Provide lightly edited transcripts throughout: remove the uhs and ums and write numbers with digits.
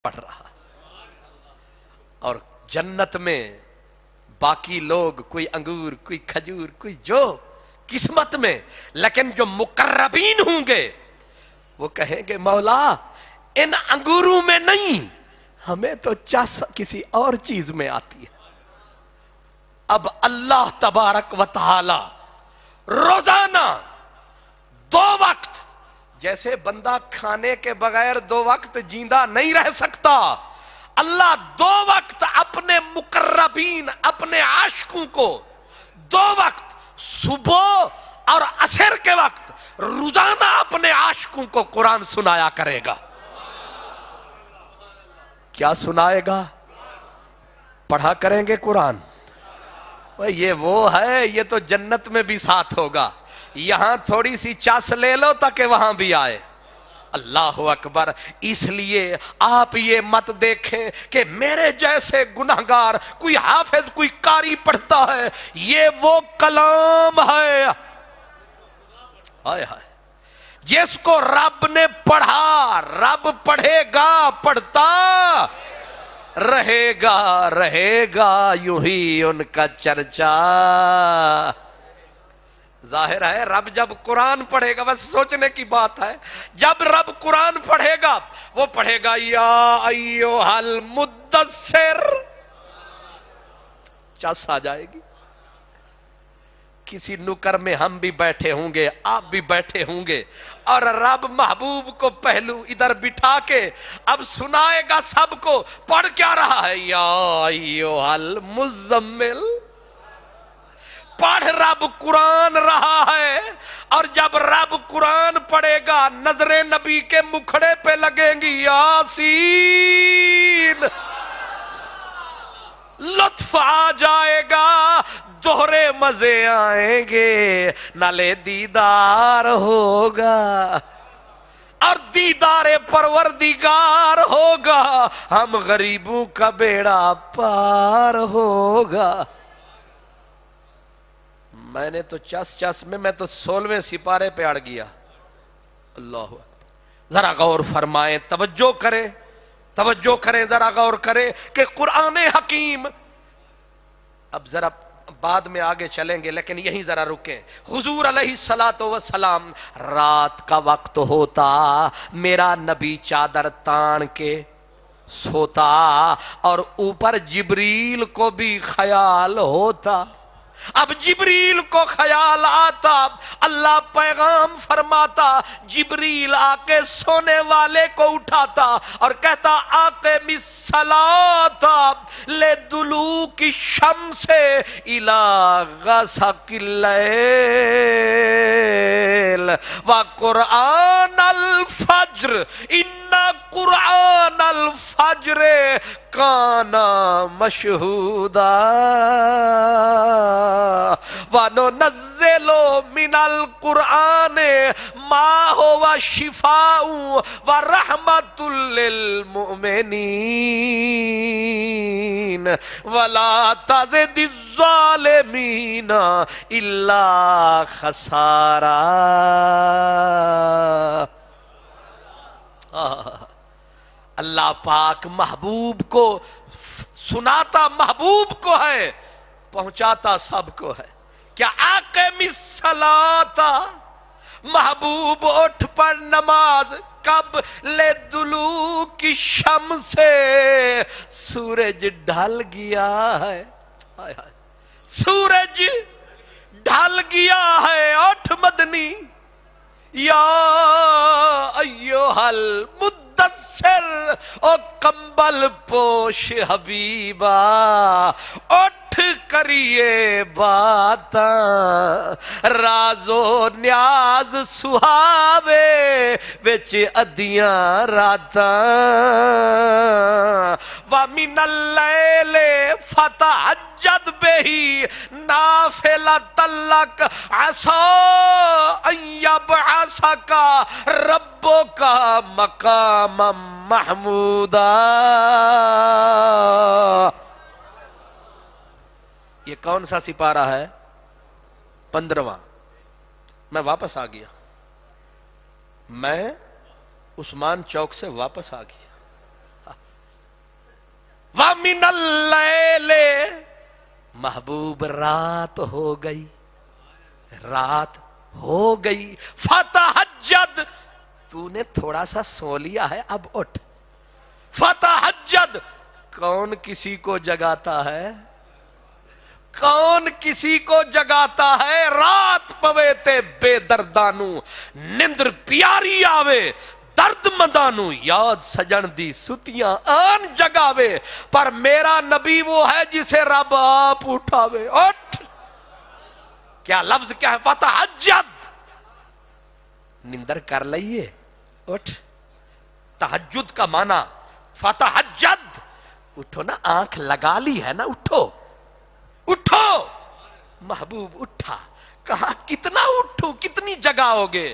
پڑھ رہا اور جنت میں باقی لوگ کوئی انگور کوئی کھجور کوئی جو قسمت میں، لیکن جو مقربین ہوں گے وہ کہیں گے مولا ان انگوروں میں نہیں، ہمیں تو چس کسی اور چیز میں آتی ہے۔ اب اللہ تبارک و تعالی روزانہ 2 وقت، جیسے بندہ کھانے کے بغیر 2 وقت جیندہ نہیں رہ سکتا، اللہ 2 وقت اپنے مقربین اپنے عاشقوں کو 2 وقت صبح اور عصر کے وقت روزانہ اپنے عاشقوں کو قرآن سنایا کرے گا۔ کیا سنائے گا؟ پڑھا کریں گے قرآن۔ یہ وہ ہے، یہ تو جنت میں بھی ساتھ ہوگا، یہاں تھوڑی سی چاس لے لو تاکہ وہاں بھی آئے۔ اللہ اکبر۔ اس لیے آپ یہ مت دیکھیں کہ میرے جیسے گناہگار کوئی حافظ کوئی قاری پڑھتا ہے، یہ وہ کلام ہے ہائے ہائے جس کو رب نے پڑھا، رب پڑھے گا، پڑھتا رہے گا یوں ہی ان کا چرچا۔ ظاہر ہے رب جب قرآن پڑھے گا، بس سوچنے کی بات ہے، جب رب قرآن پڑھے گا وہ پڑھے گا یا ایھا المدثر، چس آ جائے گی۔ کسی نکر میں ہم بھی بیٹھے ہوں گے، آپ بھی بیٹھے ہوں گے، اور رب محبوب کو پہلو ادھر بٹھا کے اب سنائے گا سب کو۔ پڑھ کیا رہا ہے؟ یا ایھا المزمل۔ پڑھ رب قرآن رہا ہے، اور جب رب قرآن پڑھے گا نظر نبی کے مکھڑے پہ لگیں گی، یاسین، لطف آ جائے گا، دوہرے مزے آئیں گے، نالے دیدار ہوگا اور دیدار پروردگار ہوگا، ہم غریبوں کا بیڑا پار ہوگا۔ میں نے تو چس میں تو 16ویں سپارے پہ اڑ گیا۔ اللہ ذرا غور فرمائیں، توجہ کریں، ذرا غور کریں کہ قرآن حکیم، اب ذرا بعد میں آگے چلیں گے لیکن یہیں ذرا رکیں۔ حضور علیہ السلام رات کا وقت ہوتا، میرا نبی چادر تان کے سوتا، اور اوپر جبریل کو بھی خیال ہوتا۔ اب جبریل کو خیال آتا، اللہ پیغام فرماتا، جبریل آ کے سونے والے کو اٹھاتا اور کہتا اقم الصلاۃ لدلوک الشمس الی غسق اللیل وقرآن الفجر ان قرآن الفجر کان مشہودا وَنُنَزِّلُ مِنَ الْقُرْآنِ مَا هُوَ شِفَاءٌ وَرَحْمَةٌ لِّلْمُؤْمِنِينَ وَلَا تَزِدِ الظَّالِمِينَ إِلَّا خَسَارًا۔ اللہ پاک محبوب کو سناتا محبوب کو ہے، پہنچاتا سب کو ہے۔ کیا اقم الصلاۃ، محبوب اٹھ پڑھ نماز، کب؟ لدلوک الشمس، سورج ڈھل گیا ہے، سورج ڈھل گیا ہے، اٹھ مدنی، یا ایھا المدثر، او کمبل پوش حبیبا، اٹھ کریے باتاں، راز و نیاز سہاوے وچ ادیاں راتاں، وَمِنَ اللَّيْلِ فَتَہجد بِہِ نافلۃ لک عسیٰ ان یبعثک ربک مقاما محمودا۔ یہ کون سا سپارہ ہے؟ 15واں۔ میں واپس آ گیا، میں عثمان چوک سے واپس آ گیا، وَمِنَ اللَّيْلِ محبوب رات ہو گئی، رات ہو گئی، فتہجد تو نے تھوڑا سا سو لیا ہے اب اٹھ، فتہجد کون کسی کو جگاتا ہے، کون کسی کو جگاتا ہے، رات پوے تے بے دردانو نندر پیاری آوے، درد مندانو یاد سجن دی ستیاں آن جگاوے، پر میرا نبی وہ ہے جسے رب آپ اٹھاوے، اٹھ، کیا لفظ کیا ہے، فتہجد، نندر کر لئیے، اٹھ، تہجد کا معنی فتہجد، اٹھو نا، آنکھ لگا لی ہے نا، اٹھو اٹھو، محبوب اٹھا، کہا کتنا اٹھو، کتنی جگاؤ گے،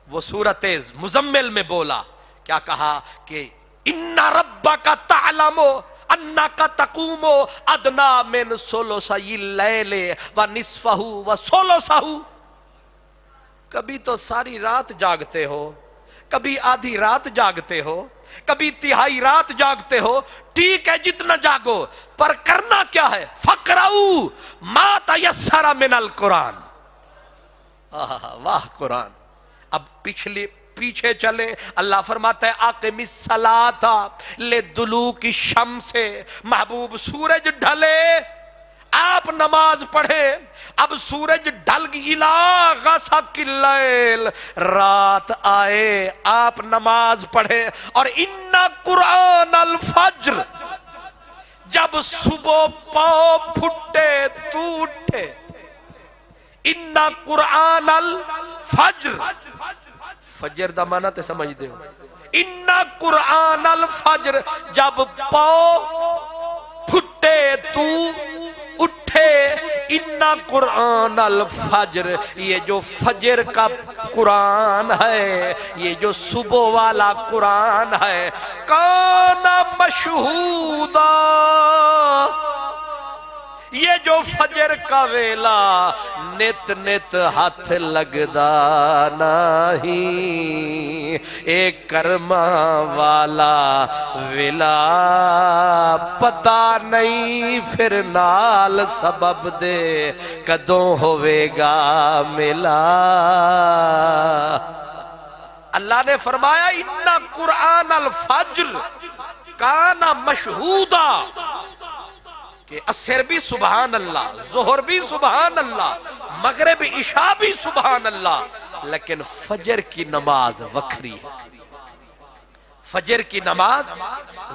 وہ سورت مزمل میں بولا، کیا کہا کہ ان ربک تعلم انک تقوم ادنی من ثلثی اللیل ونصفہ وثلثہ، کبھی تو ساری رات جاگتے ہو، کبھی آدھی رات جاگتے ہو، کبھی تہائی رات جاگتے ہو، ٹھیک ہے جتنا جاگو، پر کرنا کیا ہے، فقرؤ ما تیسر من القرآن، واہ قرآن، اب پیچھے چلیں، اللہ فرماتا ہے اقم الصلاۃ لدلوک الشمس، محبوب سورج ڈھلے آپ نماز پڑھیں، اب سورج ڈھل گئی، الی غسق اللیل، رات آئے آپ نماز پڑھیں، اور ان قرآن الفجر، جب صبح پاؤں پھٹے تو اٹھے، ان قرآن الفجر، فجر دا معنی تے سمجھ دے ہو، ان قرآن الفجر، جب پاؤں پھٹے تو اٹھے، ان قرآن الفجر، یہ جو فجر کا قرآن ہے، یہ جو صبح والا قرآن ہے، کان مشہودا، یہ جو فجر کا ویلا نت نت ہاتھ لگدا نہیں، ایک کرما والا ویلا پتا نہیں، پھر نال سبب دے کدوں ہوئے گا ملا، اللہ نے فرمایا ان قرآن الفجر کان مشہودا، کہ عصر بھی سبحان اللہ، ظہر بھی سبحان اللہ، مغرب عشاء بھی سبحان اللہ، لیکن فجر کی نماز وکھری ہے، فجر کی نماز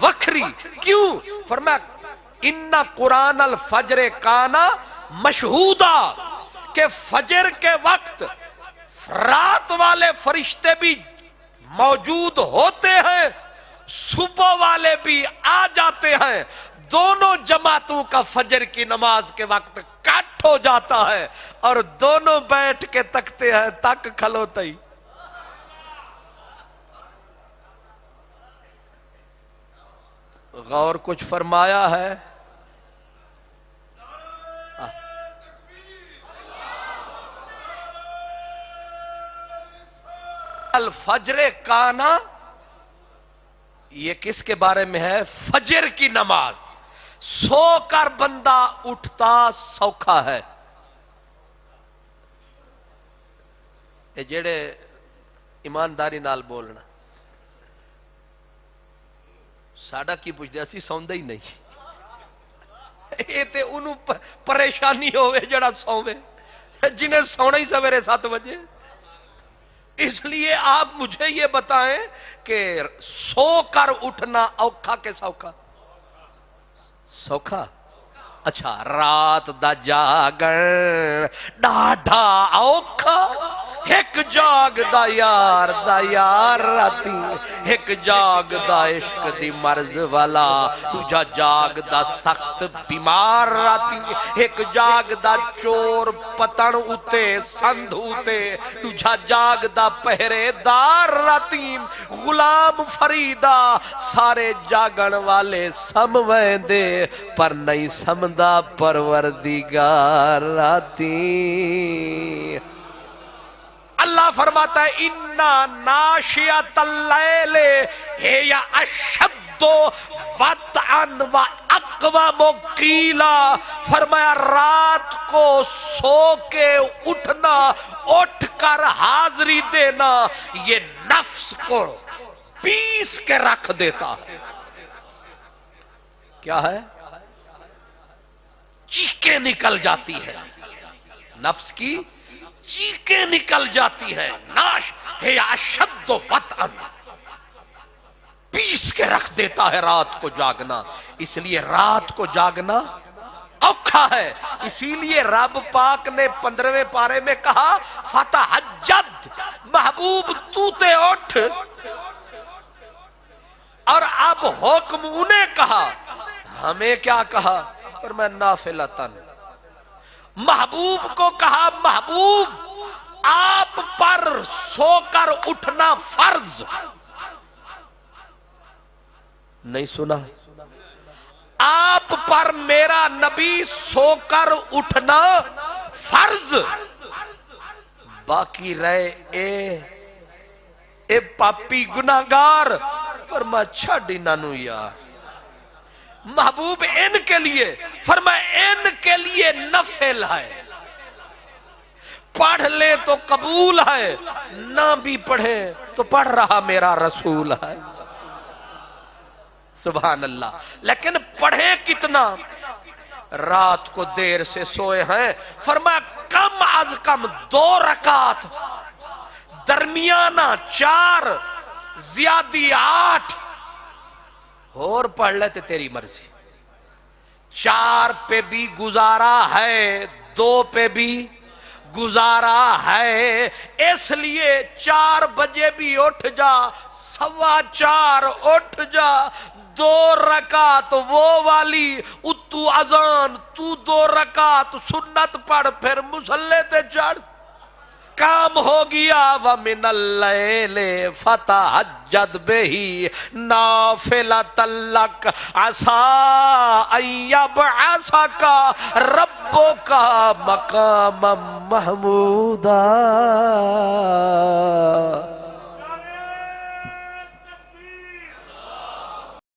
وکھری، کیوں؟ فرمایا ان قرآن الفجر کانا مشہودا، کہ فجر کے وقت رات والے فرشتے بھی موجود ہوتے ہیں، صبح والے بھی آ جاتے ہیں، دونوں جماعتوں کا فجر کی نماز کے وقت کٹ ہو جاتا ہے، اور دونوں بیٹھ کے تکتے ہیں، تک کھلوتے ہی، غور کچھ فرمایا ہے، الفجر کانا، یہ کس کے بارے میں ہے؟ فجر کی نماز، سو کر بندہ اٹھتا سوکھا ہے، یہ جڑے ایمانداری نال بولنا، ساڑا کی پوچھتے اسی سوندے ہی نہیں، یہ تے انہوں پریشانی ہوئے جڑا سووے، جنہیں سونا ہی سویرے 7 بجے، اس لیے آپ مجھے یہ بتائیں کہ سو کر اٹھنا اوکھا کے سوکھا؟ سوکھا، اچھا، رات دا جاگن ڈاڈھا اوکھا، ایک جاگ دا یار راتی، ایک جاگ دا عشق دی مرض والا، دوجا جاگ دا سخت بیمار راتی، ایک جاگ دا چور پتن اتے سندھ اتے، دوجا جاگ دا پہرے دار راتی، غلام فریدہ سارے جاگن والے سمویں دے، پر نہیں سمدہ پروردگار راتی، اللہ فرماتا ہے اِنَّا نَاشِيَةَ اللَّيْلِ هِيَ أَشَدُّ وَطْعًا اقوام قیلا، فرمایا رات کو سو کے اٹھنا، اٹھ کر حاضری دینا، یہ نفس کو پیس کے رکھ دیتا ہے۔ کیا ہے؟ چیخیں نکل جاتی ہے، نفس کی چیخیں نکل جاتی ہیں، ناش ہے اشد وطئن، پیس کے رکھ دیتا ہے رات کو جاگنا۔ اس لیے رات کو جاگنا اوکھا ہے، اسی لیے رب پاک نے 15ویں پارے میں کہا فتہجد، محبوب تو تے اٹھ۔ اور اب حکم انہیں کہا، ہمیں کیا کہا؟ فرمایا نافلتن، محبوب کو کہا محبوب آپ پر سو کر اٹھنا فرض، نہیں سنا؟ آپ پر میرا نبی سو کر اٹھنا فرض، باقی رہے اے پاپی گناہگار، فرمایا چھڑ انہوں یار۔ محبوب ان کے لیے، فرمایا ان کے لیے نفل ہے، پڑھ لے تو قبول ہے، نہ بھی پڑھے تو پڑھ رہا میرا رسول ہے۔ سبحان اللہ۔ لیکن پڑھے کتنا؟ رات کو دیر سے سوئے ہیں، فرمایا کم از کم 2 رکعت، درمیانہ 4، زیادی 8، اور پڑھ لیتے تیری مرضی۔ 4 پہ بھی گزارا ہے، 2 پہ بھی گزارا ہے، اس لیے 4 بجے بھی اٹھ جا، 4:15 اٹھ جا، 2 رکعت وہ والی، اتو اذان، تو 2 رکعت سنت پڑھ، پھر مصلی تے چڑھ، کام ہو گیا۔ وَمِنَ اللَّيْلِ فَتَہجد بِهِ نَافِلَةً لَكَ عَسَىٰ أَن يَبْعَثَكَ رَبُّكَ مَقَامًا مَحْمُودًا۔